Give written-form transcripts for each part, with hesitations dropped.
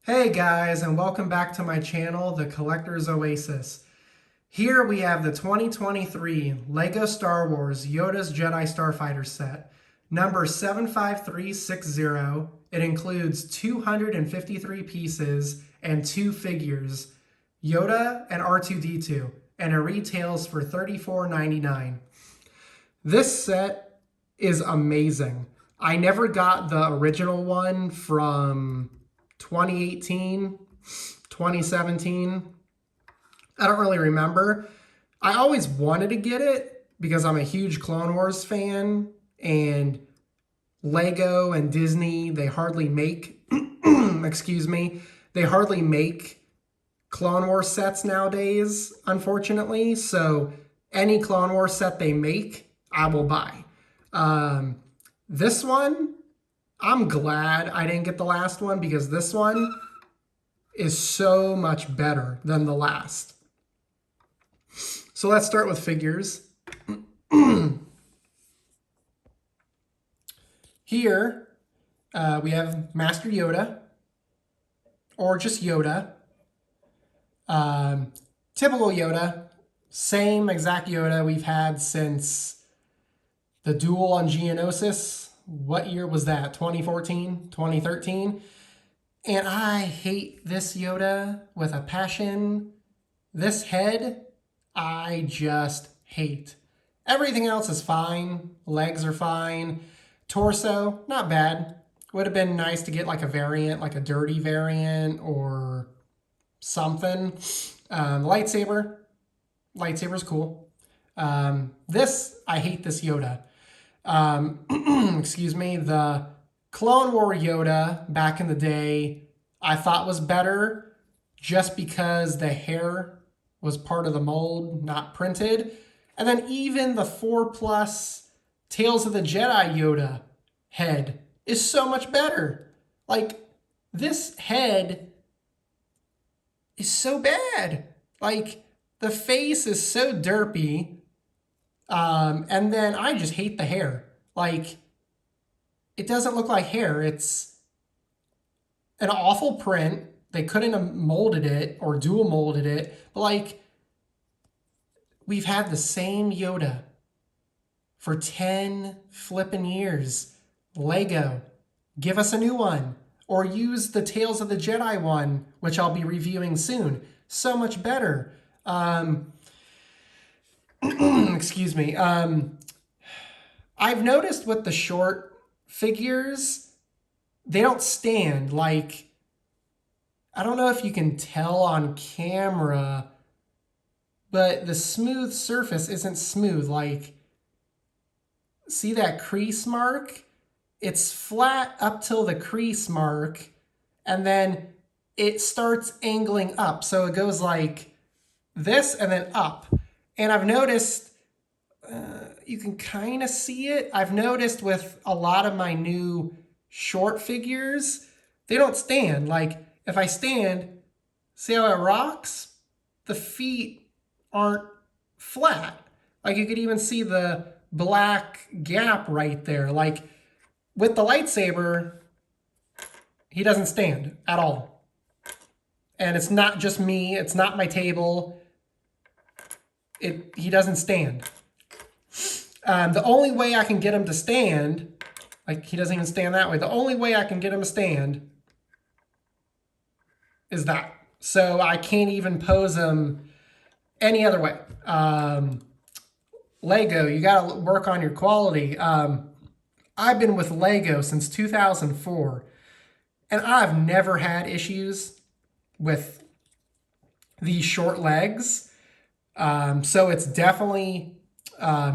Hey guys, and welcome back to my channel, The Collector's Oasis. Here we have the 2023 LEGO Star Wars Yoda's Jedi Starfighter set, number 75360. It includes 253 pieces and 2 figures, Yoda and R2-D2, and it retails for $34.99. This set is amazing. I never got the original one from 2018, 2017. I don't really remember. I always wanted to get it because I'm a huge Clone Wars fan, and Lego and Disney, they hardly make, excuse me, they hardly make Clone Wars sets nowadays, unfortunately. So any Clone Wars set they make, I will buy. This one, I'm glad I didn't get the last one because this one is so much better than the last. So let's start with figures. Here we have Master Yoda, or just Yoda. Typical Yoda, same exact Yoda we've had since the duel on Geonosis. What year was that? 2014, 2013? And I hate this Yoda with a passion. This head, I just hate. Everything else is fine. Legs are fine. Torso, not bad. Would have been nice to get like a variant, like a dirty variant or something. Lightsaber's cool. I hate this Yoda. Excuse me, the Clone War Yoda back in the day, I thought was better just because the hair was part of the mold, not printed. And then even the 4+ Tales of the Jedi Yoda head is so much better. Like, this head is so bad. Like, the face is so derpy. And then I just hate the hair. Like, it doesn't look like hair. It's an awful print. They couldn't have molded it or dual molded it. But like, we've had the same Yoda for 10 flippin' years. Lego, give us a new one. Or use the Tales of the Jedi one, which I'll be reviewing soon. So much better. Excuse me. I've noticed with the short figures, they don't stand. Like, I don't know if you can tell on camera, but the smooth surface isn't smooth. Like, see that crease mark? It's flat up till the crease mark, and then it starts angling up. So it goes like this and then up. And I've noticed, you can kind of see it. I've noticed with a lot of my new short figures, they don't stand. Like, if I stand, see how it rocks? The feet aren't flat. Like, you could even see the black gap right there. Like, with the lightsaber, he doesn't stand at all. And it's not just me. It's not my table. He doesn't stand. The only way I can get him to stand, like, he doesn't even stand that way. The only way I can get him to stand is that. So I can't even pose him any other way. Lego, you got to work on your quality. I've been with Lego since 2004, and I've never had issues with these short legs. So it's definitely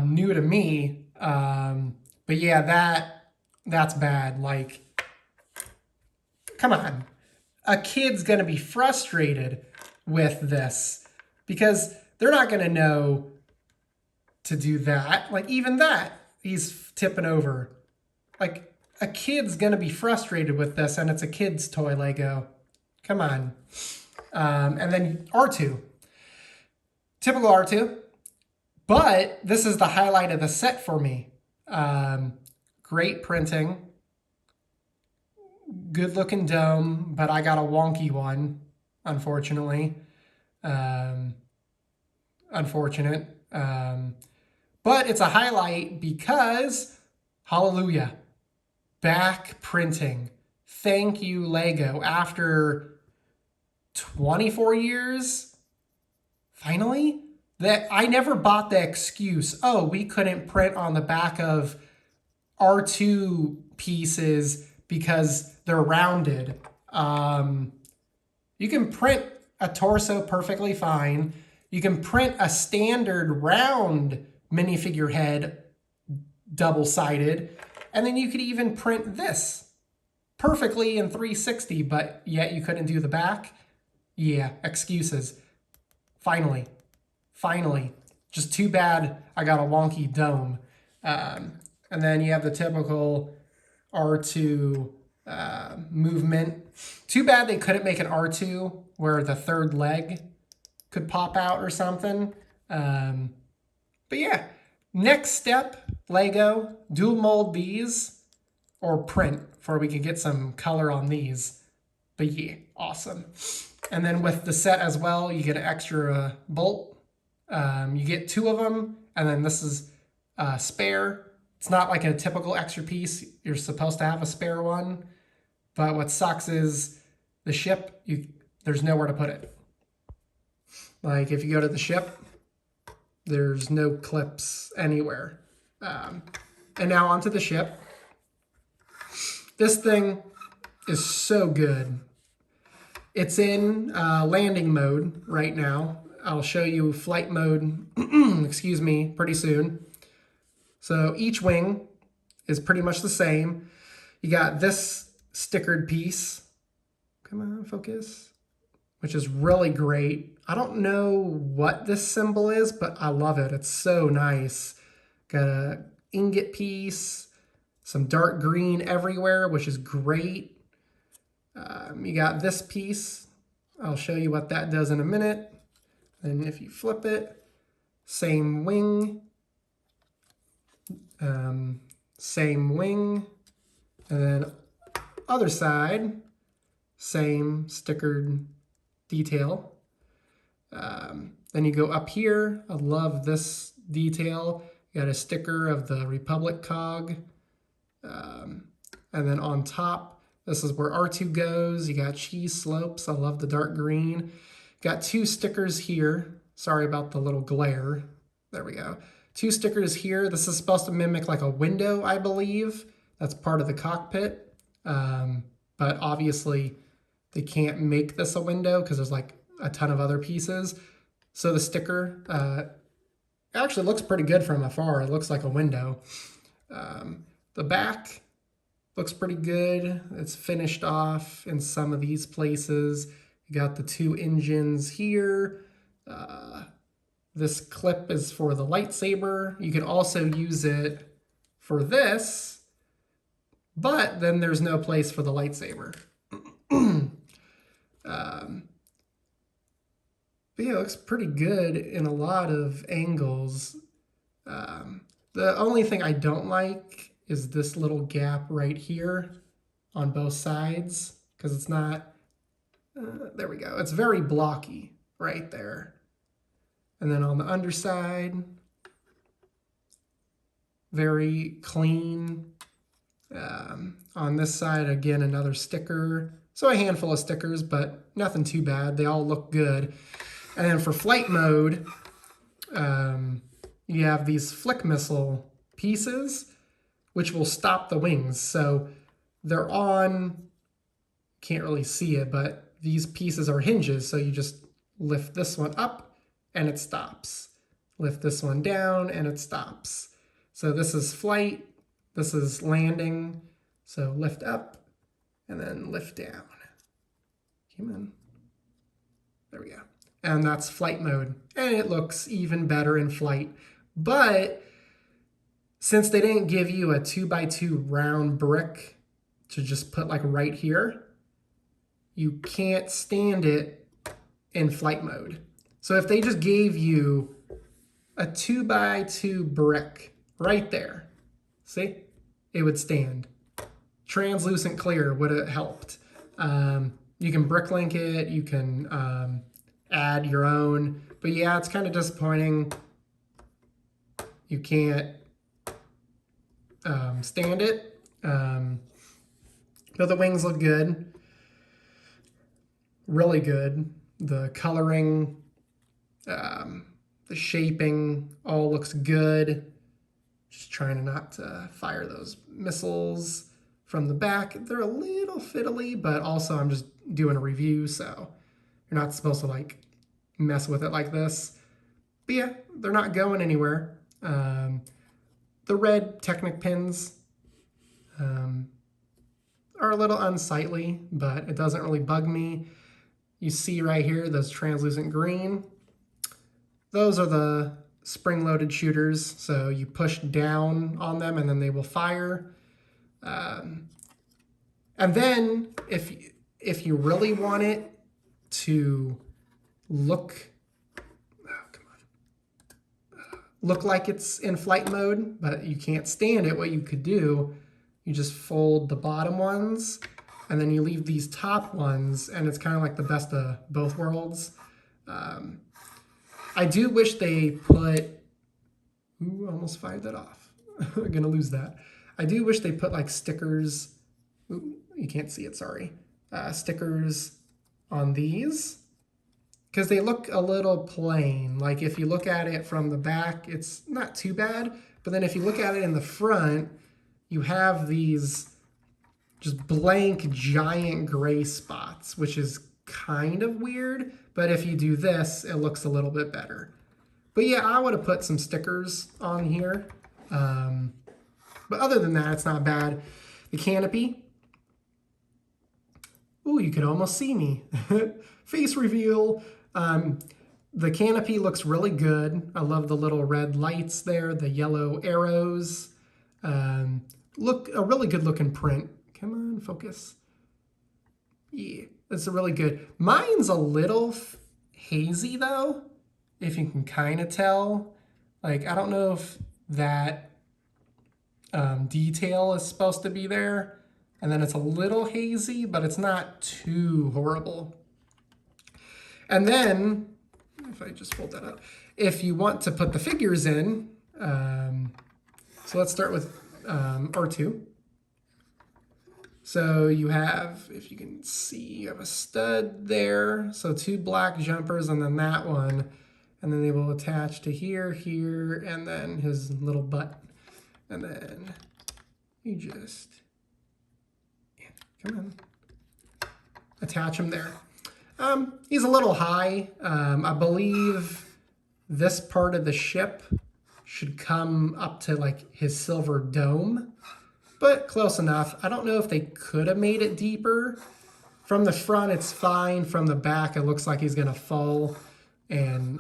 new to me. But yeah, that's bad. Like, come on. A kid's going to be frustrated with this because they're not going to know to do that. Like, even that, he's tipping over. Like, a kid's going to be frustrated with this, and it's a kid's toy Lego. Come on. And then R2. Typical R2. But this is the highlight of the set for me. Great printing. good looking dome, but I got a wonky one, unfortunately. Unfortunate. But it's a highlight because, hallelujah, back printing. Thank you, Lego. After 24 years, finally, that I never bought the excuse, oh, we couldn't print on the back of R2 pieces because they're rounded. You can print a torso perfectly fine. You can print a standard round minifigure head double-sided, and then you could even print this perfectly in 360, but yet you couldn't do the back. Yeah, excuses. Finally. Just too bad I got a wonky dome. And then you have the typical R2 movement. Too bad they couldn't make an R2 where the third leg could pop out or something. But yeah, next step, Lego, dual mold these or print before we can get some color on these. But yeah, awesome. And then with the set as well, you get an extra bolt. You get 2 of them, and then this is spare. It's not like a typical extra piece. You're supposed to have a spare one. But what sucks is the ship, there's nowhere to put it. Like if you go to the ship, there's no clips anywhere. And now onto the ship. This thing is so good. It's in landing mode right now. I'll show you flight mode, excuse me, pretty soon. So each wing is pretty much the same. You got this stickered piece. Come on, focus. Which is really great. I don't know what this symbol is, but I love it. It's so nice. Got a ingot piece, some dark green everywhere, which is great. You got this piece. I'll show you what that does in a minute. And if you flip it, same wing. Same wing. And then other side, same stickered detail. Then you go up here. I love this detail. You got a sticker of the Republic cog. And then on top, this is where R2 goes. You got cheese slopes. I love the dark green. Got 2 stickers here. Sorry about the little glare. There we go. 2 stickers here. This is supposed to mimic like a window, I believe. That's part of the cockpit. But obviously they can't make this a window because there's like a ton of other pieces. So the sticker actually looks pretty good from afar. It looks like a window. The back looks pretty good. It's finished off in some of these places. You got the 2 engines here. This clip is for the lightsaber. You can also use it for this, but then there's no place for the lightsaber. But yeah, it looks pretty good in a lot of angles. The only thing I don't like is this little gap right here on both sides, because it's not, there we go. It's very blocky right there. And then on the underside, very clean. On this side, again, another sticker. So a handful of stickers, but nothing too bad. They all look good. And then for flight mode, you have these flick missile pieces, which will stop the wings. So they're on, can't really see it, but these pieces are hinges. So you just lift this one up and it stops. Lift this one down and it stops. So this is flight, this is landing. So lift up and then lift down. Come on. There we go. And that's flight mode. And it looks even better in flight. But since they didn't give you a 2x2 round brick to just put like right here, you can't stand it in flight mode. So if they just gave you a 2x2 brick right there, see, it would stand. translucent clear would have helped. You can bricklink it, you can add your own, but yeah, it's kind of disappointing. You can't stand it, but the wings look good, really good. The coloring, the shaping all looks good. Just trying not to fire those missiles from the back. They're a little fiddly, but also I'm just doing a review, so you're not supposed to like mess with it like this. But yeah, they're not going anywhere. The red Technic pins are a little unsightly, but it doesn't really bug me. You see right here, those translucent green. Those are the spring-loaded shooters, so you push down on them and then they will fire. And then if you really want it to look like it's in flight mode, but you can't stand it, what you could do, you just fold the bottom ones and then you leave these top ones, and it's kind of like the best of both worlds. I do wish they put, ooh, almost fired that off. I'm gonna lose that. I do wish they put like stickers, ooh, you can't see it, sorry. Stickers on these, because they look a little plain. Like if you look at it from the back, it's not too bad, but then if you look at it in the front, you have these just blank giant gray spots, which is kind of weird, but if you do this, it looks a little bit better. But yeah, I would have put some stickers on here. But other than that, it's not bad. The canopy. Ooh, you could almost see me. Face reveal. The canopy looks really good. I love the little red lights there, the yellow arrows. Look, a really good looking print. Come on, focus. Yeah, it's a really good. Mine's a little hazy though, if you can kind of tell. Like, I don't know if that detail is supposed to be there. And then it's a little hazy, but it's not too horrible. And then, if I just fold that up, if you want to put the figures in, so let's start with R2. So you have, if you can see, you have a stud there. So 2 black jumpers and then that one. And then they will attach to here, here, and then his little butt. And then you just, come on, attach him there. He's a little high. I believe this part of the ship should come up to like his silver dome, but close enough. I don't know if they could have made it deeper. From the front, it's fine. From the back, it looks like he's gonna fall and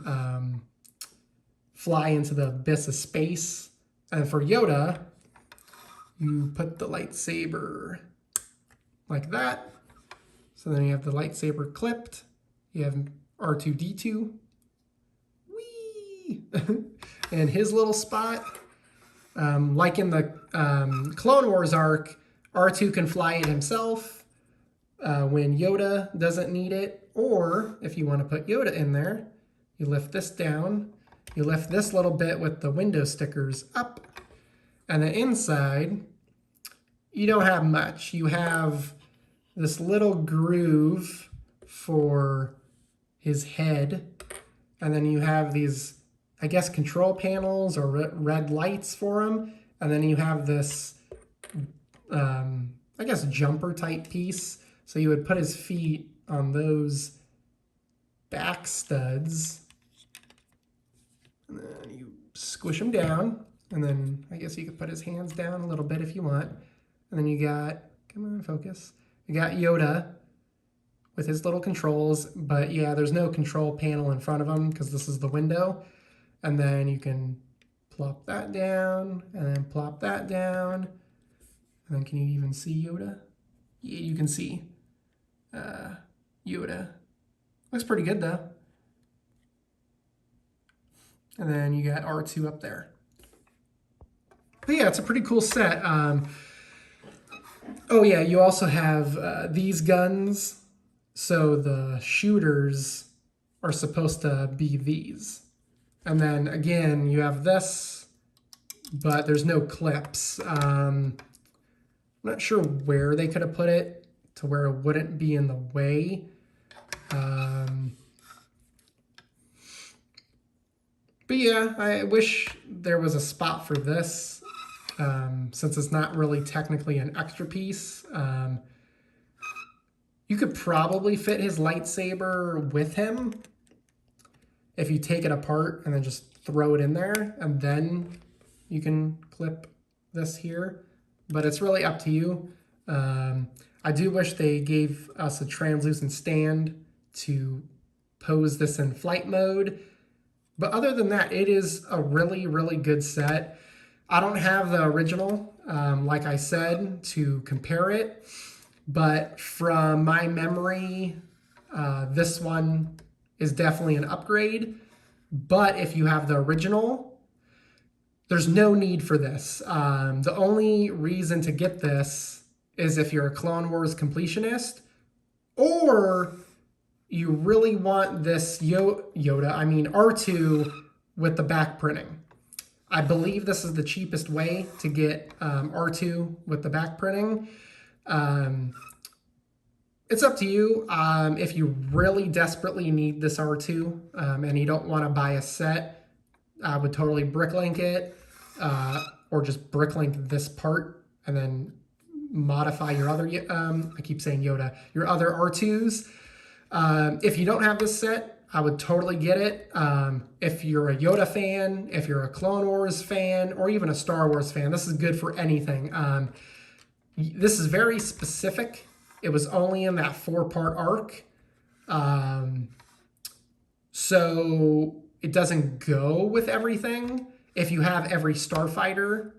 fly into the abyss of space. And for Yoda, you put the lightsaber like that. So then you have the lightsaber clipped. You have R2-D2. Whee! And his little spot. Like in the Clone Wars arc, R2 can fly it himself when Yoda doesn't need it. Or if you want to put Yoda in there, you lift this down. You lift this little bit with the window stickers up. And then inside, you don't have much. You have this little groove for his head. And then you have these, I guess, control panels or red lights for him. And then you have this, I guess, jumper type piece. So you would put his feet on those back studs. And then you squish him down. And then I guess you could put his hands down a little bit if you want. And then you got, come on, focus. You got Yoda with his little controls. But yeah, there's no control panel in front of him because this is the window. And then you can plop that down and then plop that down. And then can you even see Yoda? Yeah, you can see Yoda. Looks pretty good though. And then you got R2 up there. But yeah, it's a pretty cool set. Oh yeah, you also have these guns. So the shooters are supposed to be these. And then again, you have this, but there's no clips. I'm not sure where they could have put it to where it wouldn't be in the way. But yeah, I wish there was a spot for this, since it's not really technically an extra piece. You could probably fit his lightsaber with him if you take it apart and then just throw it in there, and then you can clip this here. But it's really up to you. I do wish they gave us a translucent stand to pose this in flight mode. But other than that, it is a really, really good set. I don't have the original, like I said, to compare it. But from my memory, this one is definitely an upgrade. But if you have the original, there's no need for this. The only reason to get this is if you're a Clone Wars completionist, or you really want this R2 with the back printing. I believe this is the cheapest way to get R2 with the back printing. It's up to you. If you really desperately need this R2 and you don't want to buy a set, I would totally bricklink it, or just bricklink this part and then modify your other, I keep saying Yoda, your other R2s. If you don't have this set, I would totally get it. If you're a Yoda fan, if you're a Clone Wars fan, or even a Star Wars fan, this is good for anything. This is very specific. It was only in that 4-part arc. So it doesn't go with everything. If you have every Starfighter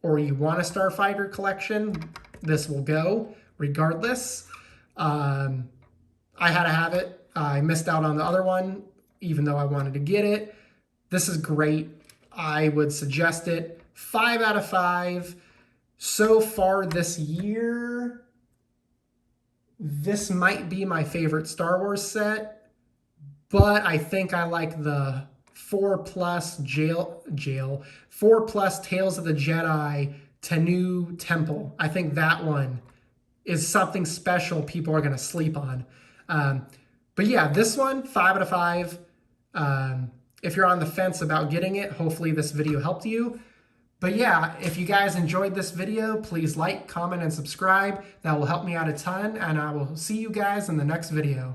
or you want a Starfighter collection, this will go regardless. I had to have it. I missed out on the other one, even though I wanted to get it. This is great. I would suggest it. 5 out of 5. So far this year, this might be my favorite Star Wars set, but I think I like the 4 plus Tales of the Jedi Tenu Temple. I think that one is something special people are going to sleep on. But yeah, this one, 5 out of 5. If you're on the fence about getting it, hopefully this video helped you. But yeah, if you guys enjoyed this video, please like, comment, and subscribe. That will help me out a ton, and I will see you guys in the next video.